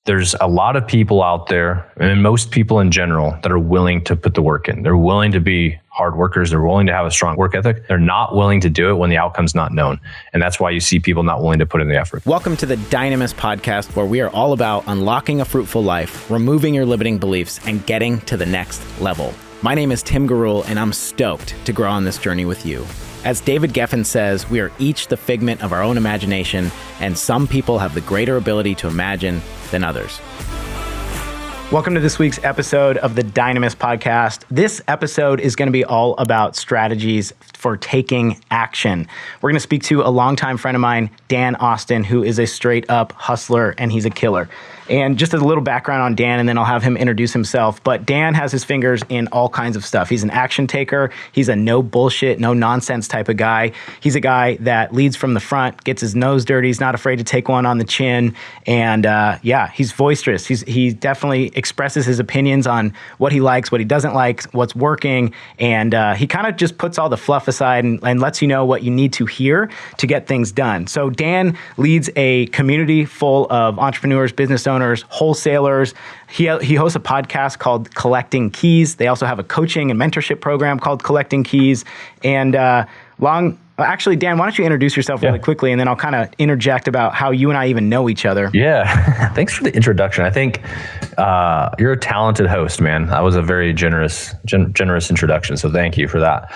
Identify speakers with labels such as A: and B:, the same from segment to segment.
A: there's a lot of people out there, and most people in general, that are willing to put the work in. They're willing to be hard workers. They're willing to have a strong work ethic. They're not willing to do it when the outcome's not known. And that's why you see people not willing to put in the effort.
B: Welcome to the Dynamis Podcast, where we are all about unlocking a fruitful life, removing your limiting beliefs, and getting to the next level. My name is Tim Garul, and I'm stoked to grow on this journey with you. As David Geffen says, we are each the figment of our own imagination, and some people have the greater ability to imagine than others. Welcome to this week's episode of the Dynamis Podcast. This episode is going to be all about strategies for taking action. We're going to speak to a longtime friend of mine, Dan Austin, who is a straight up hustler, and he's a killer. And just a little background on Dan, and then I'll have him introduce himself. But Dan has his fingers in all kinds of stuff. He's an action taker. He's a no bullshit, no nonsense type of guy. He's a guy that leads from the front, gets his nose dirty. He's not afraid to take one on the chin. And he's boisterous. He definitely expresses his opinions on what he likes, what he doesn't like, what's working. And he kind of just puts all the fluff aside and lets you know what you need to hear to get things done. So Dan leads a community full of entrepreneurs, business owners, wholesalers. He hosts a podcast called Collecting Keys. They also have a coaching and mentorship program called Collecting Keys. And actually, Dan, why don't you introduce yourself really quickly, and then I'll kind of interject about how you and I even know each other.
A: Yeah. Thanks for the introduction. I think you're a talented host, man. That was a very generous introduction. So thank you for that.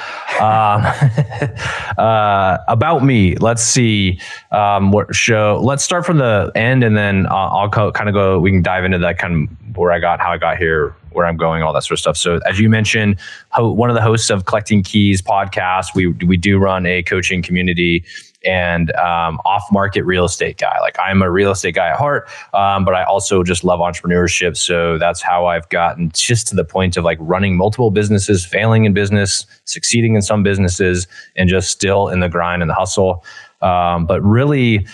A: About me, let's see. Let's start from the end, and then I'll kind of go, we can dive into that kind of how I got here, where I'm going, all that sort of stuff. So as you mentioned, one of the hosts of Collecting Keys podcast, we do run a coaching community and off-market real estate guy. Like, I'm a real estate guy at heart, but I also just love entrepreneurship. So that's how I've gotten just to the point of like running multiple businesses, failing in business, succeeding in some businesses, and just still in the grind and the hustle. But really,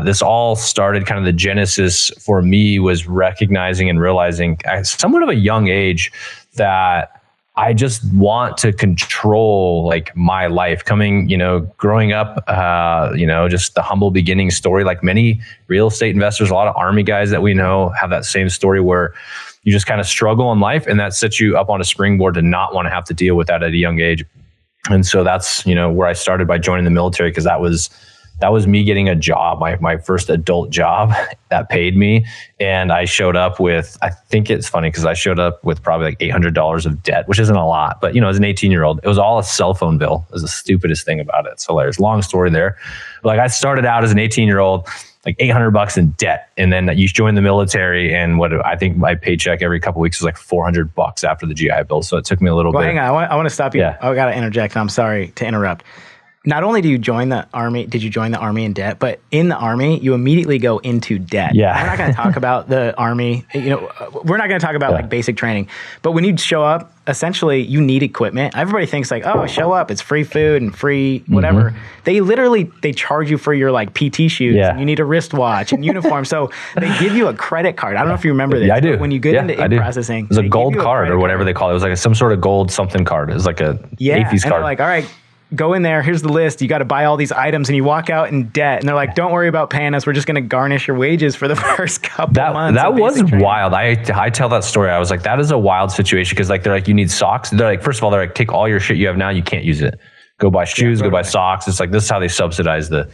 A: this all started, kind of the genesis for me was recognizing and realizing at somewhat of a young age that I just want to control like my life. Growing up, just the humble beginning story, like many real estate investors, a lot of Army guys that we know have that same story where you just kind of struggle in life, and that sets you up on a springboard to not want to have to deal with that at a young age. And so that's, where I started by joining the military, because that was me getting a job, my first adult job that paid me. And I showed up with, I think it's funny because I showed up with probably like $800 of debt, which isn't a lot, but as an 18-year-old, it was all a cell phone bill. It was the stupidest thing about it. It's hilarious. Long story there. Like, I started out as an 18-year-old, like $800 in debt. And then you join the military, and I think my paycheck every couple of weeks was like $400 after the GI Bill. So it took me a little bit.
B: Hang on. I want to stop you.
A: Yeah.
B: I got to interject. I'm sorry to interrupt. Not only did you join the Army in debt, but in the Army, you immediately go into debt.
A: Yeah.
B: We're not going to talk about the Army. We're not going to talk about like basic training. But when you show up, essentially you need equipment. Everybody thinks like, oh, show up, it's free food and free whatever. Mm-hmm. They charge you for your like PT shoes. Yeah. And you need a wristwatch and uniform. So they give you a credit card. I don't know if you remember this.
A: Yeah, I do.
B: When you get into processing,
A: it was a gold card or whatever they call it. It was like some sort of gold something card. It was like a AFES card.
B: They're like, all right, go in there. Here's the list. You got to buy all these items, and you walk out in debt. And they're like, don't worry about paying us. We're just going to garnish your wages for the first couple months.
A: That was wild. I tell that story. I was like, that is a wild situation. Cause like, they're like, you need socks. They're like, first of all, they're like, take all your shit you have now. You can't use it. Go buy shoes, go buy socks. It's like, this is how they subsidize the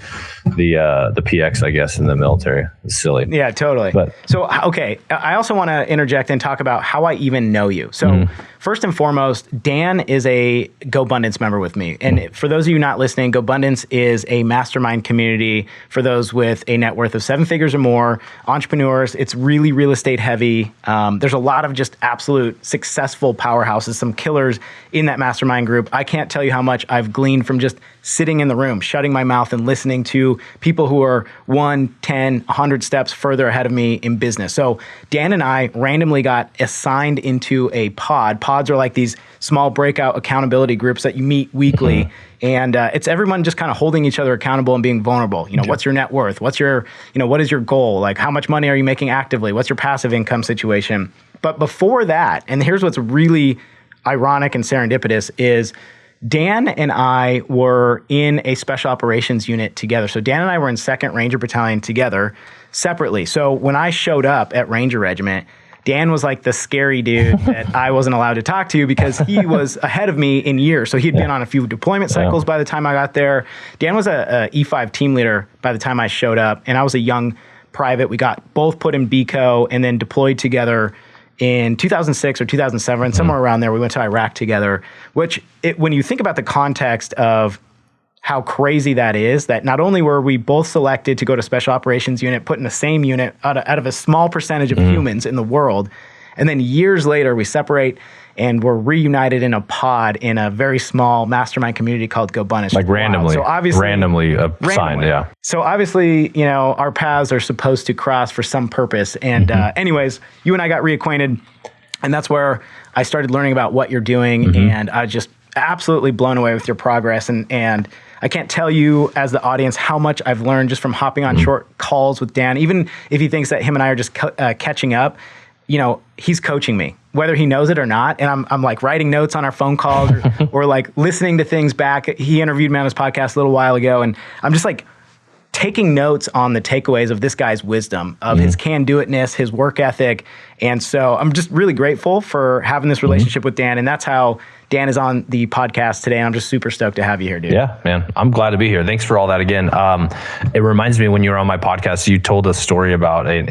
A: PX, I guess, in the military. It's silly.
B: Yeah, totally. So, okay. I also want to interject and talk about how I even know you. So first and foremost, Dan is a GoBundance member with me. And for those of you not listening, GoBundance is a mastermind community for those with a net worth of 7 figures or more, entrepreneurs. It's really real estate heavy. There's a lot of just absolute successful powerhouses, some killers in that mastermind group. I can't tell you how much I've gleaned from just sitting in the room, shutting my mouth and listening to people who are 1, 10, 100 steps further ahead of me in business. So Dan and I randomly got assigned into a pod. Pods are like these small breakout accountability groups that you meet weekly. And it's everyone just kind of holding each other accountable and being vulnerable. What's your net worth? What is your goal? Like, how much money are you making actively? What's your passive income situation? But before that, and here's what's really ironic and serendipitous, is Dan and I were in a special operations unit together. So Dan and I were in 2nd Ranger Battalion together. separately. So when I showed up at Ranger Regiment, Dan was like the scary dude that I wasn't allowed to talk to because he was ahead of me in years. So he'd been on a few deployment cycles by the time I got there. Dan was a E5 team leader by the time I showed up, and I was a young private. We got both put in BCO and then deployed together in 2006 or 2007, somewhere around there. We went to Iraq together, which when you think about the context of how crazy that is, that not only were we both selected to go to Special Operations Unit, put in the same unit out of a small percentage of humans in the world, and then years later we separate and we're reunited in a pod in a very small mastermind community called GoBunish.
A: Like randomly,
B: so obviously,
A: randomly assigned, yeah.
B: So obviously, you know, our paths are supposed to cross for some purpose. And anyways, you and I got reacquainted, and that's where I started learning about what you're doing, and I was just absolutely blown away with your progress. And I can't tell you as the audience how much I've learned just from hopping on short calls with Dan. Even if he thinks that him and I are just catching up, you know, he's coaching me, whether he knows it or not. And I'm like writing notes on our phone calls or like listening to things back. He interviewed me on his podcast a little while ago, and I'm just like taking notes on the takeaways of this guy's wisdom, of his can-do-itness, his work ethic. And so I'm just really grateful for having this relationship with Dan. And that's how Dan is on the podcast today. And I'm just super stoked to have you here, dude.
A: Yeah, man. I'm glad to be here. Thanks for all that again. It reminds me when you were on my podcast, you told a story about an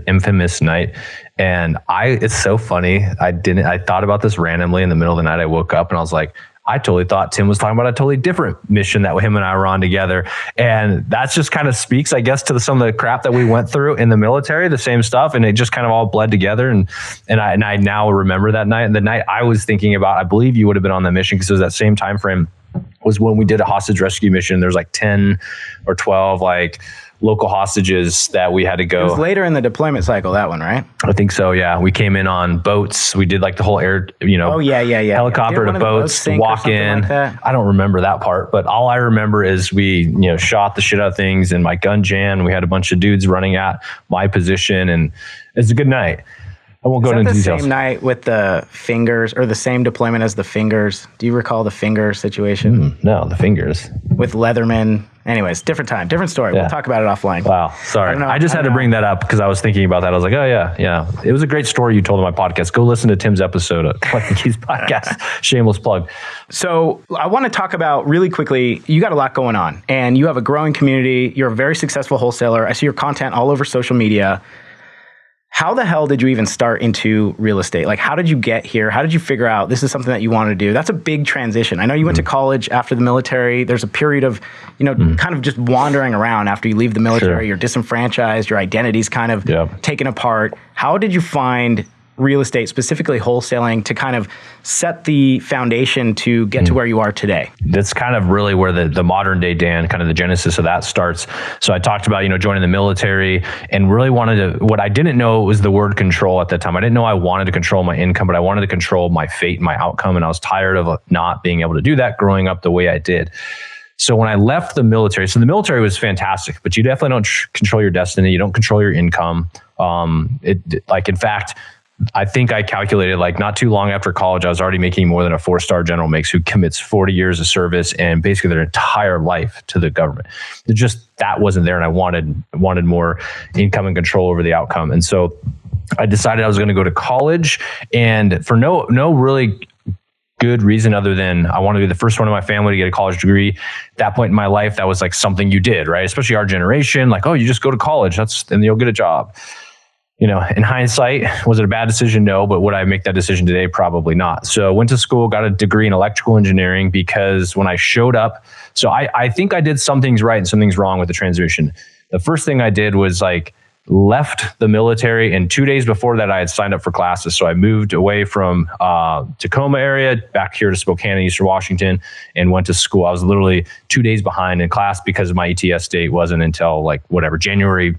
A: infamous night. And it's so funny. I thought about this randomly in the middle of the night. I woke up and I was like, I totally thought Tim was talking about a totally different mission that him and I were on together. And that just kind of speaks, I guess, to some of the crap that we went through in the military, the same stuff. And it just kind of all bled together. And I now remember that night. And the night I was thinking about, I believe you would have been on that mission because it was that same time frame, was when we did a hostage rescue mission. There's like 10 or 12 like local hostages that we had to go.
B: It was later in the deployment cycle, that one, right?
A: I think so, yeah. We came in on boats. We did like the whole air, helicopter to boats, walk in. Like I don't remember that part, but all I remember is we, shot the shit out of things and my gun jammed. We had a bunch of dudes running at my position, and it's a good night. I won't go into details.
B: The same night with the fingers, or the same deployment as the fingers? Do you recall the finger situation?
A: No, the fingers.
B: With Leatherman. Anyways, different time, different story. Yeah. We'll talk about it offline.
A: Wow, sorry. I just had to bring that up because I was thinking about that. I was like, oh yeah. It was a great story you told on my podcast. Go listen to Tim's episode of Collecting Keys podcast. Shameless plug.
B: So I want to talk about really quickly, you got a lot going on and you have a growing community. You're a very successful wholesaler. I see your content all over social media. How the hell did you even start into real estate? Like, how did you get here? How did you figure out this is something that you want to do? That's a big transition. I know you went to college after the military. There's a period of, kind of just wandering around after you leave the military. Sure. You're disenfranchised. Your identity's kind of taken apart. How did you find real estate, specifically wholesaling, to kind of set the foundation to get to where you are today?
A: That's kind of really where the modern day Dan, kind of the genesis of that starts. So I talked about, joining the military and really what I didn't know was the word control at that time. I didn't know I wanted to control my income, but I wanted to control my fate and my outcome. And I was tired of not being able to do that growing up the way I did. So when I left the military, the military was fantastic, but you definitely don't control your destiny. You don't control your income. In fact, I think I calculated not too long after college, I was already making more than a 4-star general makes, who commits 40 years of service and basically their entire life to the government. That wasn't there. And I wanted more income and control over the outcome. And so I decided I was going to go to college, and for no really good reason other than I wanted to be the first one in my family to get a college degree. At that point in my life, that was something you did, right? Especially our generation, you just go to college, and you'll get a job. In hindsight, was it a bad decision? No, but would I make that decision today? Probably not. So I went to school, got a degree in electrical engineering, because when I showed up, so I think I did some things right and some things wrong with the transition. The first thing I did was left the military, and 2 days before that I had signed up for classes. So I moved away from Tacoma area back here to Spokane, Eastern Washington, and went to school. I was literally 2 days behind in class because my ETS date wasn't until January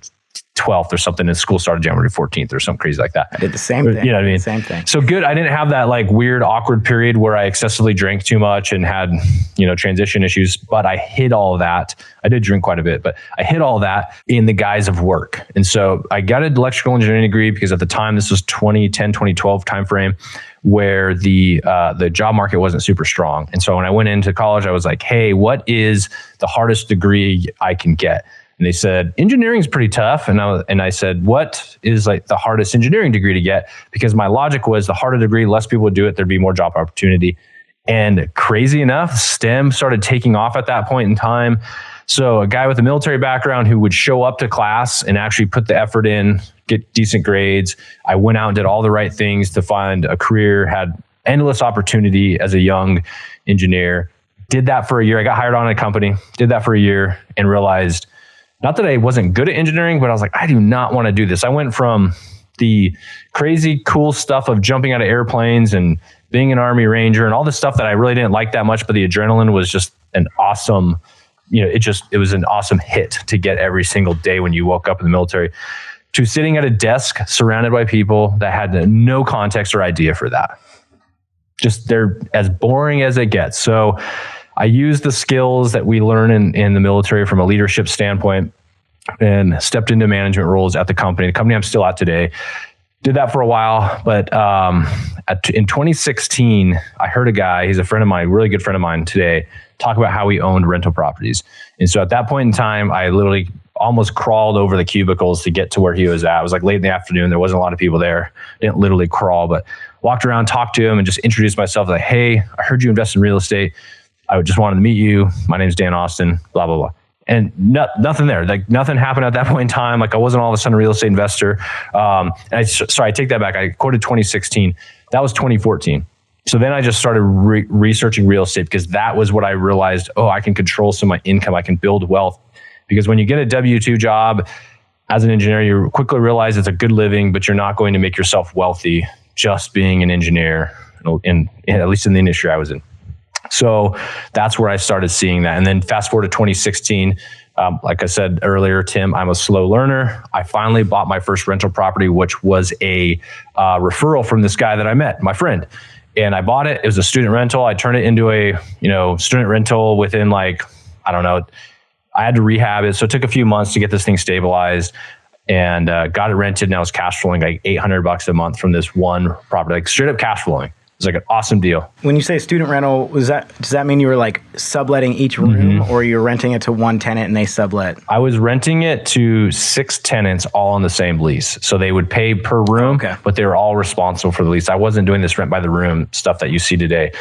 A: 12th or something, and school started January 14th or something crazy like that.
B: I did the same thing.
A: You know what I mean?
B: Same thing.
A: So good. I didn't have that weird, awkward period where I excessively drank too much and had, transition issues, but I hid all of that. I did drink quite a bit, but I hid all that in the guise of work. And so I got an electrical engineering degree because at the time, this was 2010, 2012 timeframe, where the job market wasn't super strong. And so when I went into college, I was like, hey, what is the hardest degree I can get? And they said, engineering is pretty tough. And I said, what is like the hardest engineering degree to get? Because my logic was the harder degree, less people would do it. There'd be more job opportunity. And crazy enough, STEM started taking off at that point in time. So a guy with a military background who would show up to class and actually put the effort in, get decent grades. I went out and did all the right things to find a career, had endless opportunity as a young engineer. Did that for a year. I got hired on a company, did that for a year, and realized, not that I wasn't good at engineering, but I was like, I do not want to do this. I went from the crazy cool stuff of jumping out of airplanes and being an Army Ranger and all this stuff that I really didn't like that much, but the adrenaline was just an awesome, it was an awesome hit to get every single day when you woke up in the military, to sitting at a desk surrounded by people that had no context or idea for that. Just, they're as boring as it gets. So I used the skills that we learn in the military from a leadership standpoint and stepped into management roles at the company I'm still at today. Did that for a while, but in 2016, I heard a guy, he's a friend of mine, really good friend of mine today, talk about how he owned rental properties. And so at that point in time, I literally almost crawled over the cubicles to get to where he was at. It was like late in the afternoon. There wasn't a lot of people there. Didn't literally crawl, but walked around, talked to him, and just introduced myself like, hey, I heard you invest in real estate. I just wanted to meet you. My name's Dan Austin, blah, blah, blah. And nothing there. Like nothing happened at that point in time. Like I wasn't all of a sudden a real estate investor. I take that back. I quoted 2016. That was 2014. So then I just started researching real estate, because that was what I realized. Oh, I can control some of my income. I can build wealth. Because when you get a W-2 job as an engineer, you quickly realize it's a good living, but you're not going to make yourself wealthy just being an engineer, at least in the industry I was in. So that's where I started seeing that. And then fast forward to 2016, like I said earlier, Tim, I'm a slow learner. I finally bought my first rental property, which was a referral from this guy that I met, my friend. And I bought it. It was a student rental. I turned it into a student rental within I had to rehab it. So it took a few months to get this thing stabilized, and got it rented. And I was cash flowing like $800 a month from this one property, like straight up cash flowing. It was like an awesome deal.
B: When you say student rental, does that mean you were like subletting each room, or you're renting it to one tenant and they sublet?
A: I was renting it to 6 tenants all on the same lease. So they would pay per room, but they were all responsible for the lease. I wasn't doing this rent by the room stuff that you see today.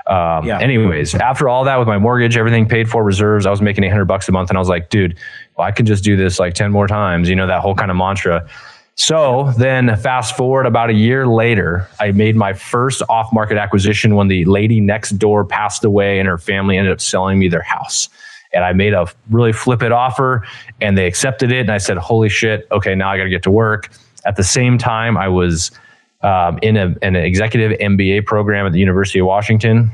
A: Anyways, after all that, with my mortgage, everything paid for, reserves, I was making $800 a month. And I was like, dude, well, I can just do this like 10 more times, that whole kind of mantra. So then fast forward about a year later, I made my first off-market acquisition when the lady next door passed away and her family ended up selling me their house. And I made a really flip it offer, and they accepted it. And I said, holy shit, okay, now I got to get to work. At the same time, I was in an executive MBA program at the University of Washington,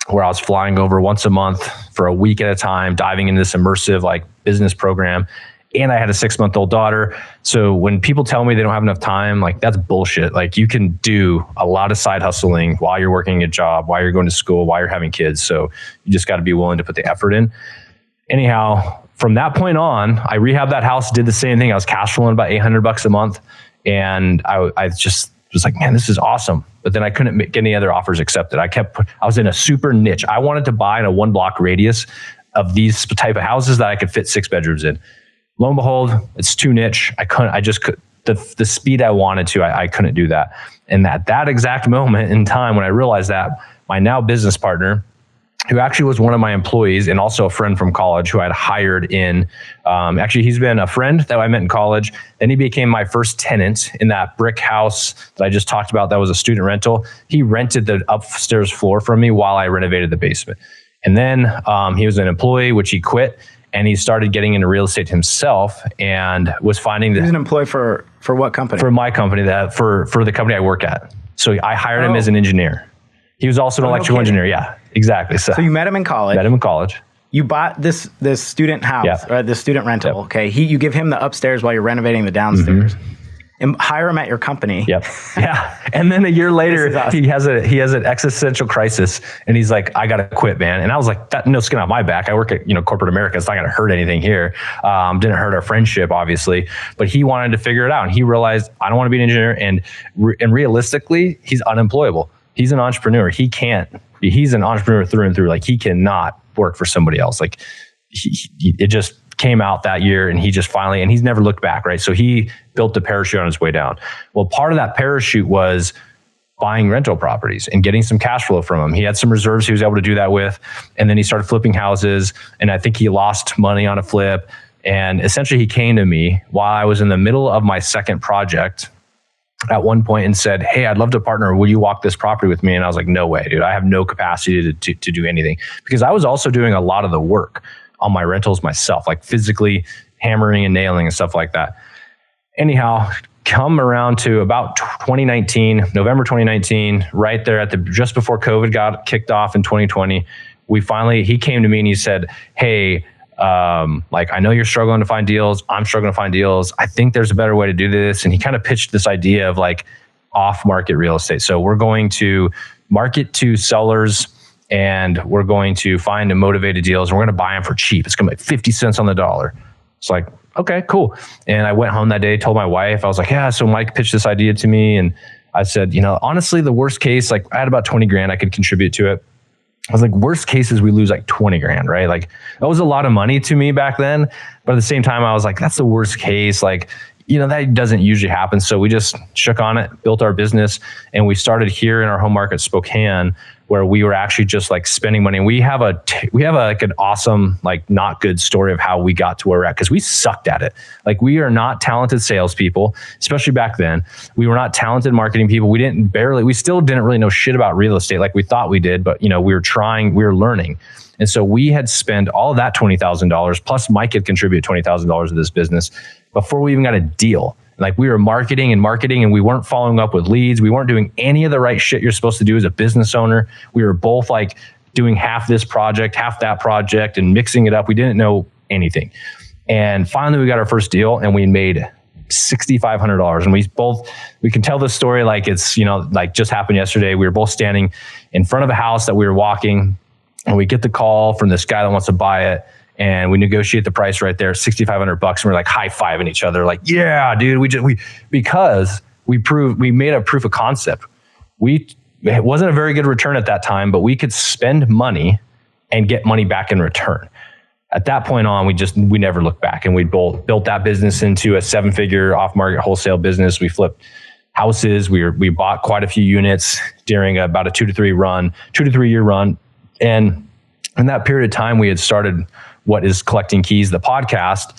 A: where I was flying over once a month for a week at a time, diving into this immersive business program. And I had a 6-month-old daughter. So when people tell me they don't have enough time, that's bullshit. You can do a lot of side hustling while you're working a job, while you're going to school, while you're having kids. So you just got to be willing to put the effort in. Anyhow, from that point on, I rehabbed that house, did the same thing. I was cash flowing about $800 a month. And I just was like, man, this is awesome. But then I couldn't get any other offers accepted. I was in a super niche. I wanted to buy in a 1-block radius of these type of houses that I could fit 6 bedrooms in. Lo and behold, it's too niche. The speed I wanted to, I couldn't do that. And at that exact moment in time, when I realized that, my now business partner, who actually was one of my employees and also a friend from college who I had hired in, actually he's been a friend that I met in college. Then he became my first tenant in that brick house that I just talked about. That was a student rental. He rented the upstairs floor from me while I renovated the basement. And then he was an employee, which he quit. And he started getting into real estate himself, and was finding that
B: he was an employee for what company?
A: For my company, for the company I work at. So I hired him as an engineer. He was also an electrical engineer. Yeah, exactly. So
B: you met him in college. You bought this student house, right? This student rental. Yep. Okay. You give him the upstairs while you're renovating the downstairs. Mm-hmm. And hire him at your company.
A: Yep. Yeah. And then a year later, awesome. he has an existential crisis, and he's like, I got to quit, man. And I was like, that no skin off my back. I work at, corporate America. It's not going to hurt anything here. Didn't hurt our friendship, obviously, but he wanted to figure it out. And he realized, I don't want to be an engineer. And realistically, he's unemployable. He's an entrepreneur. He's an entrepreneur through and through. He cannot work for somebody else. It just came out that year and he just finally, and he's never looked back, right? So he built the parachute on his way down. Well, part of that parachute was buying rental properties and getting some cash flow from them. He had some reserves he was able to do that with. And then he started flipping houses. And I think he lost money on a flip. And essentially he came to me while I was in the middle of my second project at one point and said, hey, I'd love to partner. Will you walk this property with me? And I was like, no way, dude. I have no capacity to do anything, because I was also doing a lot of the work on my rentals myself, like physically hammering and nailing and stuff like that. Anyhow, come around to about 2019, November 2019, right there at just before COVID got kicked off in 2020, he came to me and he said, hey, like, I know you're struggling to find deals. I'm struggling to find deals. I think there's a better way to do this. And he kind of pitched this idea of like off-market real estate. So we're going to market to sellers and we're going to find and motivated deals and we're going to buy them for cheap. It's going to be like 50 cents on the dollar. It's like, okay, cool. And I went home that day, told my wife, I was like, yeah, so Mike pitched this idea to me. And I said, honestly, the worst case, like I had about 20 grand I could contribute to it. I was like, worst case is we lose like 20 grand, right? Like that was a lot of money to me back then. But at the same time, I was like, that's the worst case. Like, that doesn't usually happen. So we just shook on it, built our business, and we started here in our home market, Spokane, where we were actually just like spending money. And we have like an awesome, like not good story of how we got to where we're at, because we sucked at it. Like we are not talented salespeople, especially back then. We were not talented marketing people. We still didn't really know shit about real estate like we thought we did, but we were learning. And so we had spent all of that $20,000 plus Mike had contributed $20,000 to this business before we even got a deal. Like we were marketing and we weren't following up with leads. We weren't doing any of the right shit you're supposed to do as a business owner. We were both like doing half this project, half that project and mixing it up. We didn't know anything. And finally we got our first deal and we made $6,500. And we can tell this story like it's, like just happened yesterday. We were both standing in front of a house that we were walking and we get the call from this guy that wants to buy it. And we negotiate the price right there, $6,500, and we're like high-fiving each other, like, yeah, dude, because we made a proof of concept. It wasn't a very good return at that time, but we could spend money and get money back in return. At that point on, we never looked back, and we both built that business into a 7-figure off-market wholesale business. We flipped houses. We bought quite a few units during about a 2 to 3 year run, and in that period of time, we had started what is Collecting Keys, the podcast,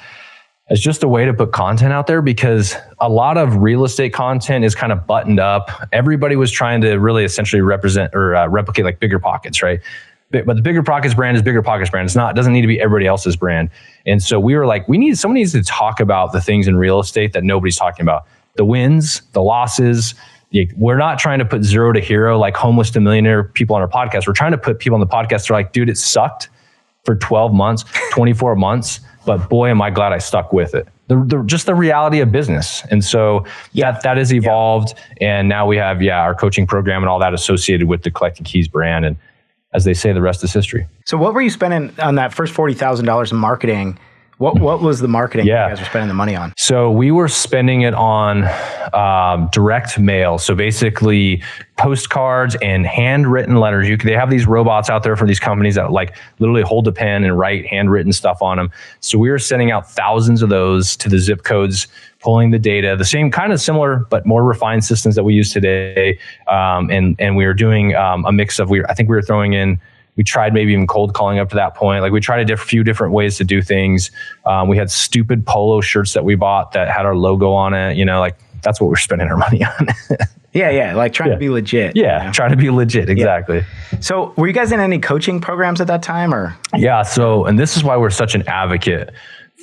A: as just a way to put content out there, because a lot of real estate content is kind of buttoned up. Everybody was trying to really essentially represent or replicate like Bigger Pockets, right? But the Bigger Pockets brand is Bigger Pockets brand. It doesn't need to be everybody else's brand. And so we were like, somebody needs to talk about the things in real estate that nobody's talking about. The wins, the losses. We're not trying to put zero to hero like homeless to millionaire people on our podcast. We're trying to put people on the podcast that are like, dude, it sucked for 12 months, 24 months, but boy, am I glad I stuck with it. Just the reality of business. And so that has evolved. Yeah. And now we have, our coaching program and all that associated with the Collecting Keys brand. And as they say, the rest is history.
B: So what were you spending on that first $40,000 in marketing? What was the marketing you guys were spending the money on?
A: So we were spending it on direct mail. So basically postcards and handwritten letters. They have these robots out there for these companies that like literally hold a pen and write handwritten stuff on them. So we were sending out thousands of those to the zip codes, pulling the data, the same kind of similar, but more refined systems that we use today. And we were doing a mix of, we tried maybe even cold calling up to that point. Like we tried a few different ways to do things. We had stupid polo shirts that we bought that had our logo on it. Like that's what we're spending our money on.
B: Like trying to be legit.
A: Trying to be legit. Exactly.
B: Yeah. So were you guys in any coaching programs at that time or?
A: Yeah. So, and this is why we're such an advocate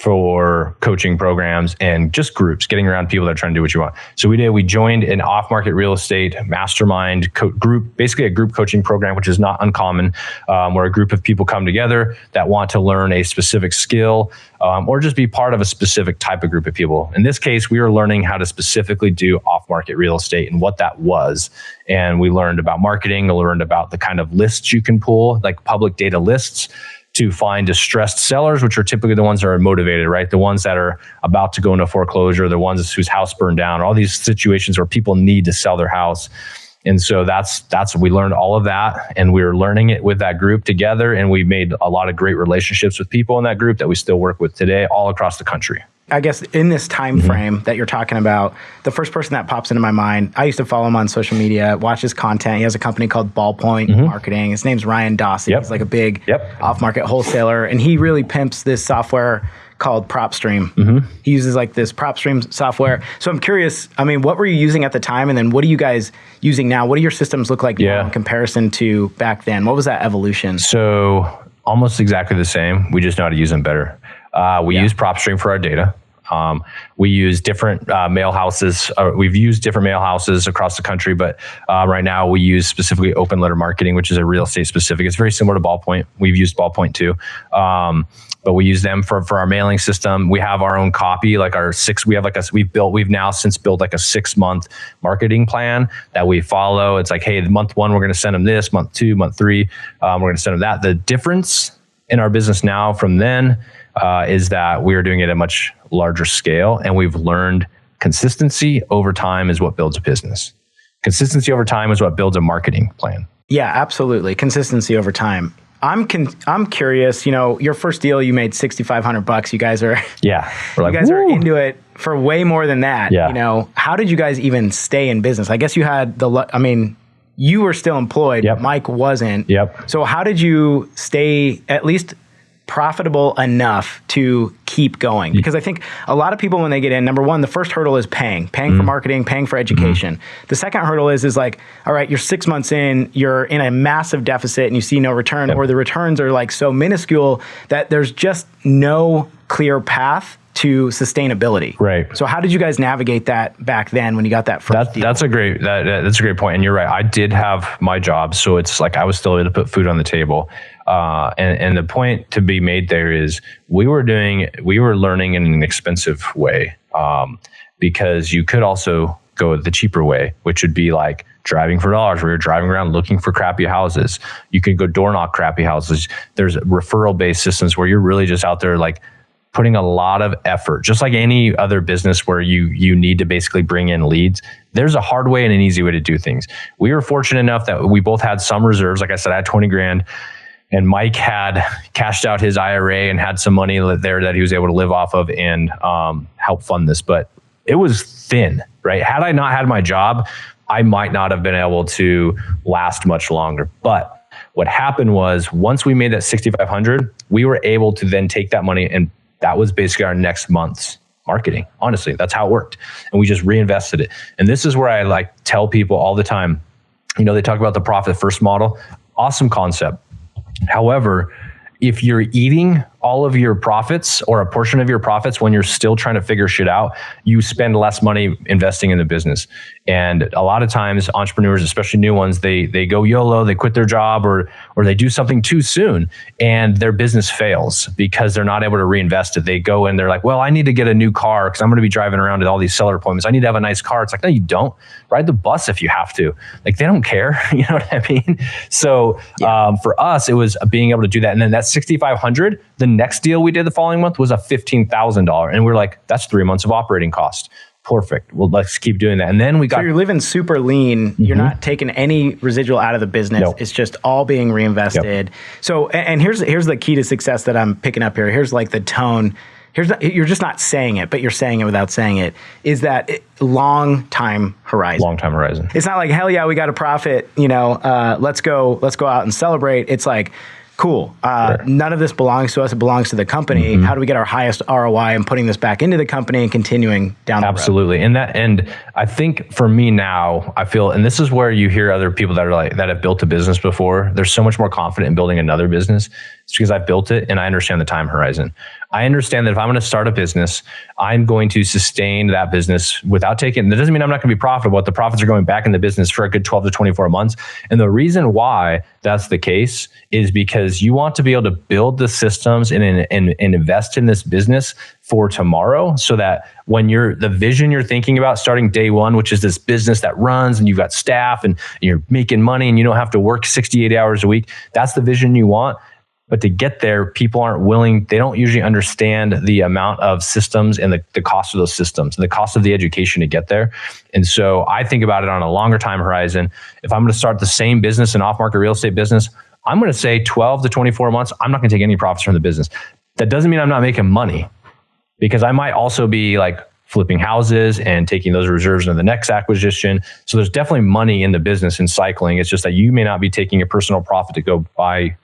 A: for coaching programs and just groups, getting around people that are trying to do what you want. So we joined an off-market real estate mastermind group, basically a group coaching program, which is not uncommon, where a group of people come together that want to learn a specific skill or just be part of a specific type of group of people. In this case, we were learning how to specifically do off-market real estate and what that was. And we learned about marketing, we learned about the kind of lists you can pull, like public data lists, to find distressed sellers, which are typically the ones that are motivated, right? The ones that are about to go into foreclosure, the ones whose house burned down, all these situations where people need to sell their house. And so we learned all of that, and we were learning it with that group together. And we made a lot of great relationships with people in that group that we still work with today all across the country.
B: I guess in this time frame that you're talking about, the first person that pops into my mind, I used to follow him on social media, watch his content. He has a company called Ballpoint Marketing. His name's Ryan Dawson. He's like a big off-market wholesaler, and he really pimps this software called PropStream. He uses like this PropStream software. So I'm curious, I mean, what were you using at the time? And then what are you guys using now? What do your systems look like now in comparison to back then? What was that evolution?
A: So almost exactly the same. We just know how to use them better. We use PropStream for our data. We use different mail houses. We've used different mail houses across the country, but right now we use specifically open letter marketing, which is a real estate specific. It's very similar to Ballpoint. We've used Ballpoint too. But we use them for our mailing system. We have our own copy, like we've now since built like a 6-month marketing plan that we follow. It's like, hey, month 1, we're going to send them this, month 2, month 3, we're going to send them that. The difference in our business now from then is that we are doing it at a much larger scale, and we've learned consistency over time is what builds a business. Consistency over time is what builds a marketing plan.
B: Yeah, absolutely. Consistency over time. I'm curious, your first deal, you made $6,500. You guys are, are into it for way more than that.
A: Yeah.
B: How did you guys even stay in business? I guess you had you were still employed, but Mike wasn't. So how did you stay at least profitable enough to keep going? Because I think a lot of people, when they get in, number one, the first hurdle is paying for marketing, paying for education. The second hurdle is like, all right, you're 6 months in, you're in a massive deficit and you see no return, or the returns are like so minuscule that there's just no clear path to sustainability.
A: Right.
B: So how did you guys navigate that back then when you got that first deal?
A: That's a great point. And you're right. I did have my job. So it's like I was still able to put food on the table. And the point to be made there is we were learning in an expensive way, because you could also go the cheaper way, which would be like driving for dollars, where you're driving around looking for crappy houses. You could go door knock crappy houses. There's referral based systems where you're really just out there like putting a lot of effort, just like any other business where you need to basically bring in leads. There's a hard way and an easy way to do things. We were fortunate enough that we both had some reserves. Like I said, I had 20 grand. And Mike had cashed out his IRA and had some money there that he was able to live off of and help fund this. But it was thin, right? Had I not had my job, I might not have been able to last much longer. But what happened was once we made that $6,500, we were able to then take that money, and that was basically our next month's marketing. Honestly, that's how it worked. And we just reinvested it. And this is where I like tell people all the time, they talk about the profit first model. Awesome concept. However, if you're eating all of your profits or a portion of your profits when you're still trying to figure shit out, you spend less money investing in the business. And a lot of times entrepreneurs, especially new ones, they go YOLO, they quit their job or they do something too soon and their business fails because they're not able to reinvest it. They go and they're like, well, I need to get a new car because I'm going to be driving around at all these seller appointments. I need to have a nice car. It's like, no, you don't. Ride the bus if you have to. Like, they don't care. You know what I mean? So for us, it was being able to do that. And then that $6,500, the next deal we did the following month was a $15,000. And we're like, that's 3 months of operating cost. Perfect. Well, let's keep doing that. And then we got... So
B: you're living super lean. You're not taking any residual out of the business.
A: Nope.
B: It's just all being reinvested. Yep. So, and here's the key to success that I'm picking up here. Here's like the tone. You're just not saying it, but you're saying it without saying it. Is that long time horizon?
A: Long time horizon.
B: It's not like, hell yeah, we got a profit. Let's go out and celebrate. It's like, cool. None of this belongs to us. It belongs to the company. How do we get our highest ROI and putting this back into the company and continuing down the road?
A: Absolutely. And I think for me now, I feel, and this is where you hear other people that are like, that have built a business before, they're so much more confident in building another business. It's because I've built it and I understand the time horizon. I understand that if I'm going to start a business, I'm going to sustain that business without taking, that doesn't mean I'm not going to be profitable, but the profits are going back in the business for a good 12 to 24 months. And the reason why that's the case is because you want to be able to build the systems and invest in this business for tomorrow, so that when the vision you're thinking about starting day one, which is this business that runs and you've got staff and you're making money and you don't have to work 68 hours a week, that's the vision you want. But to get there, people aren't willing, they don't usually understand the amount of systems and the cost of those systems and the cost of the education to get there. And so I think about it on a longer time horizon. If I'm going to start the same business, an off-market real estate business, I'm going to say 12 to 24 months, I'm not going to take any profits from the business. That doesn't mean I'm not making money, because I might also be like flipping houses and taking those reserves into the next acquisition. So there's definitely money in the business and cycling. It's just that you may not be taking a personal profit to go buy,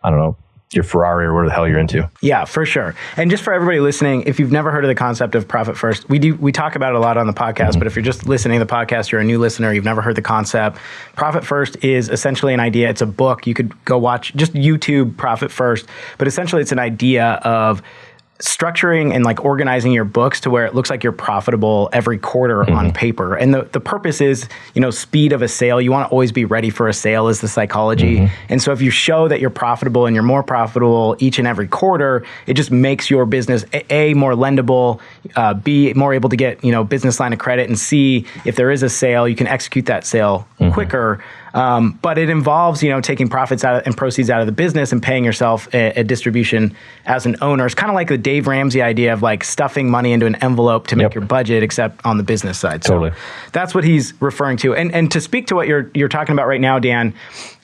A: I don't know, your Ferrari or whatever the hell you're into.
B: Yeah, for sure. And just for everybody listening, if you've never heard of the concept of profit first, we talk about it a lot on the podcast, but if you're just listening to the podcast, you're a new listener, you've never heard the concept. Profit first is essentially an idea. It's a book. You could go watch, just YouTube Profit First, but essentially it's an idea of structuring and like organizing your books to where it looks like you're profitable every quarter on paper. And the purpose is, speed of a sale. You want to always be ready for a sale is the psychology. And so if you show that you're profitable and you're more profitable each and every quarter, it just makes your business A, more lendable, B, more able to get, business line of credit, and C, if there is a sale, you can execute that sale quicker. But it involves, taking profits out and proceeds out of the business and paying yourself a distribution as an owner. It's kind of like the Dave Ramsey idea of like stuffing money into an envelope to make your budget, except on the business side. So that's what he's referring to. And to speak to what you're talking about right now, Dan,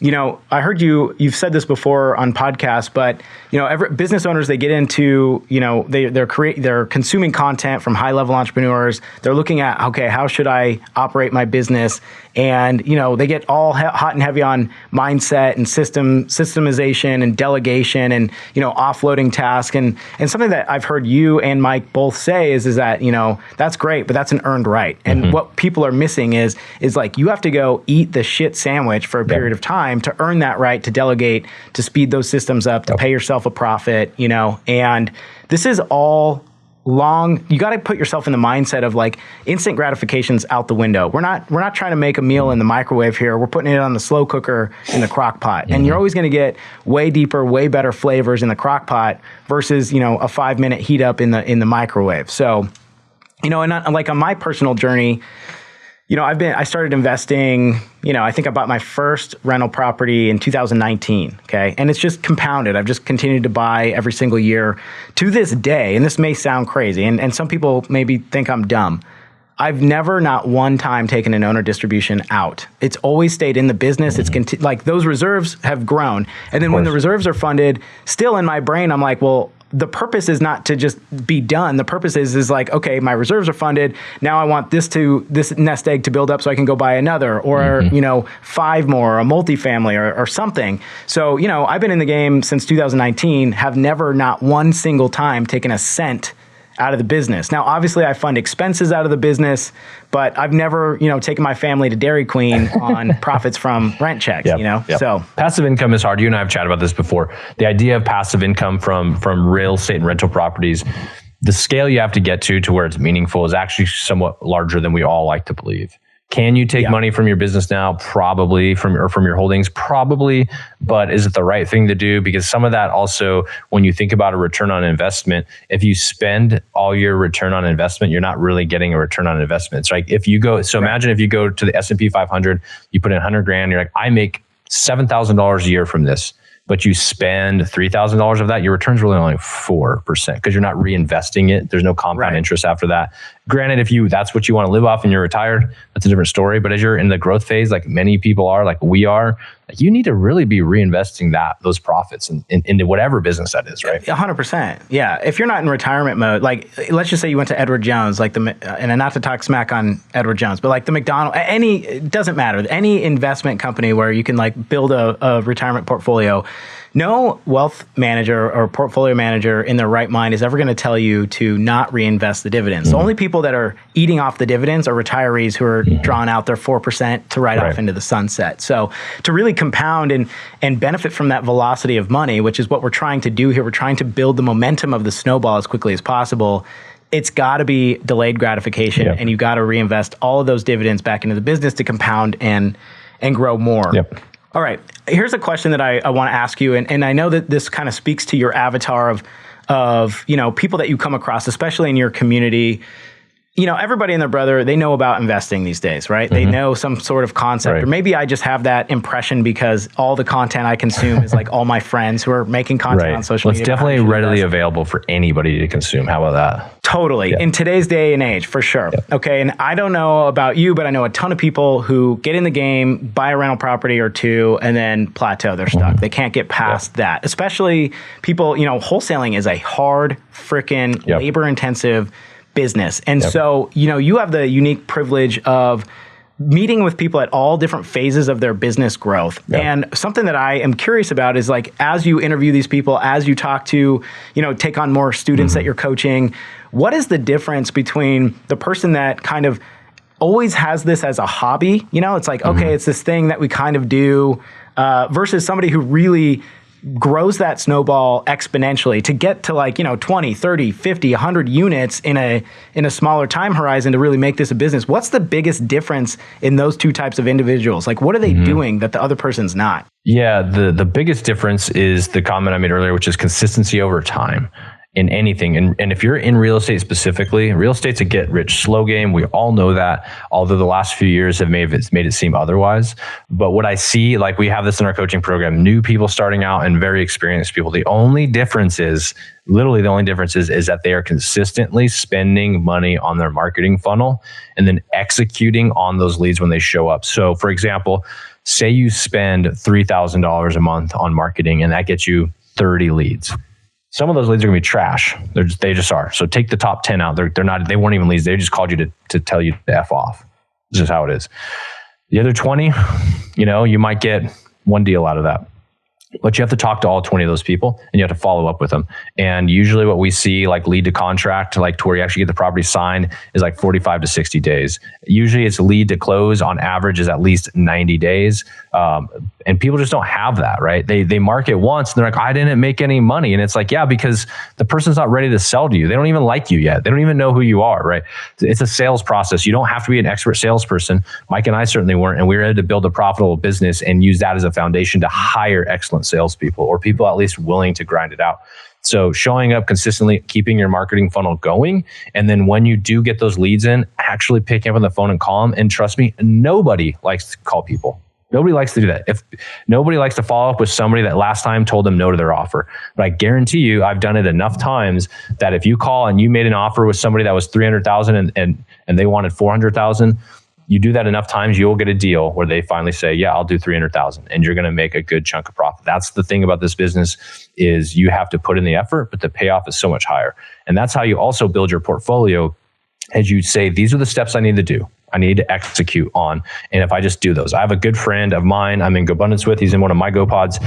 B: I heard you've said this before on podcasts, but every business owners, they get into, they're consuming content from high level entrepreneurs. They're looking at, okay, how should I operate my business? And, they get all hot and heavy on mindset and systemization and delegation and, offloading tasks. And something that I've heard you and Mike both say is that, that's great, but that's an earned right. And what people are missing is like, you have to go eat the shit sandwich for a period of time to earn that right to delegate, to speed those systems up, to pay yourself a profit, and this is all long. You got to put yourself in the mindset of like instant gratification's out the window. We're not trying to make a meal in the microwave here. We're putting it on the slow cooker in the crock pot. And you're always going to get way deeper, way better flavors in the crock pot versus, a 5-minute heat up in the microwave. So, and like on my personal journey, I started investing, I think I bought my first rental property in 2019. Okay. And it's just compounded. I've just continued to buy every single year to this day. And this may sound crazy. And some people maybe think I'm dumb. I've never, not one time, taken an owner distribution out. It's always stayed in the business. It's like those reserves have grown. And then when the reserves are funded, still in my brain, I'm like, well, the purpose is not to just be done. The purpose is like, okay, my reserves are funded. Now I want this nest egg to build up so I can go buy another or, 5 more, a multifamily or something. So, I've been in the game since 2019, have never, not one single time, taken a cent out of the business. Now, obviously I fund expenses out of the business, but I've never, taken my family to Dairy Queen on profits from rent checks, So
A: passive income is hard. You and I have chatted about this before. The idea of passive income from real estate and rental properties, the scale you have to get to where it's meaningful is actually somewhat larger than we all like to believe. Can you take money from your business now? Probably. From your holdings? Probably. But is it the right thing to do? Because some of that also, when you think about a return on investment, if you spend all your return on investment, you're not really getting a return on investment. It's like if you go, imagine if you go to the S&P 500, you put in $100,000, you're like, I make $7,000 a year from this. But you spend $3,000 of that, your return's really only 4% because you're not reinvesting it. There's no compound interest after that. Granted, if that's what you want to live off and you're retired, that's a different story. But as you're in the growth phase, like many people are, like we are, like you need to really be reinvesting those profits into whatever business that is, right?
B: 100%. Yeah. If you're not in retirement mode, like let's just say you went to Edward Jones, like and not to talk smack on Edward Jones, but like the McDonald's, it doesn't matter. Any investment company where you can like build a retirement portfolio, no wealth manager or portfolio manager in their right mind is ever going to tell you to not reinvest the dividends. The only people that are eating off the dividends are retirees who are drawing out their 4% to write off into the sunset. So to really compound and benefit from that velocity of money, which is what we're trying to do here, we're trying to build the momentum of the snowball as quickly as possible. It's got to be delayed gratification, and you got to reinvest all of those dividends back into the business to compound and grow more. All right. Here's a question that I want to ask you. And I know that this kind of speaks to your avatar of people that you come across, especially in your community. everybody and their brother, they know about investing these days, right? They know some sort of concept, or maybe I just have that impression because all the content I consume is like all my friends who are making content on social media.
A: It's definitely readily available for anybody to consume. How about that?
B: Totally. Yeah. In today's day and age, for sure. Yeah. Okay. And I don't know about you, but I know a ton of people who get in the game, buy a rental property or two, and then plateau. They're stuck. They can't get past that. Especially people, wholesaling is a hard, freaking labor intensive business. And so, you have the unique privilege of meeting with people at all different phases of their business growth. And something that I am curious about is like, as you interview these people, as you talk to, take on more students that you're coaching, what is the difference between the person that kind of always has this as a hobby? It's like, okay, it's this thing that we kind of do, versus somebody who really grows that snowball exponentially to get to like, 20, 30, 50, 100 units in a smaller time horizon to really make this a business. What's the biggest difference in those two types of individuals? Like, what are they doing that the other person's not? Yeah,
A: the biggest difference is the comment I made earlier, which is consistency over time. In anything. And if you're in real estate specifically, real estate's a get rich slow game. We all know that, although the last few years have made it seem otherwise. But what I see, like we have this in our coaching program, new people starting out and very experienced people. The only difference is that they are consistently spending money on their marketing funnel and then executing on those leads when they show up. So for example, say you spend $3,000 a month on marketing and that gets you 30 leads. Some of those leads are going to be trash. They just are. So take the top 10 out. They're not. They weren't even leads. They just called you to tell you to F off. This is how it is. The other 20, you might get one deal out of that. But you have to talk to all 20 of those people and you have to follow up with them. And usually what we see, like lead to contract, like to where you actually get the property signed, is like 45 to 60 days. Usually it's lead to close on average is at least 90 days. And people just don't have that, right? They market once and they're like, I didn't make any money. And it's like, yeah, because the person's not ready to sell to you. They don't even like you yet. They don't even know who you are, right? It's a sales process. You don't have to be an expert salesperson. Mike and I certainly weren't. And we were able to build a profitable business and use that as a foundation to hire excellent salespeople or people at least willing to grind it out. So showing up consistently, keeping your marketing funnel going. And then when you do get those leads in, actually picking up on the phone and call them. And trust me, nobody likes to call people. Nobody likes to do that. If nobody likes to follow up with somebody that last time told them no to their offer. But I guarantee you, I've done it enough times that if you call and you made an offer with somebody that was $300,000 and they wanted $400,000, you do that enough times, you'll get a deal where they finally say, yeah, I'll do $300,000, and you're going to make a good chunk of profit. That's the thing about this business is you have to put in the effort, but the payoff is so much higher. And that's how you also build your portfolio, as you say, these are the steps I need to do. I need to execute on. And if I just do those, I have a good friend of mine I'm in GoBundance with. He's in one of my GoPods.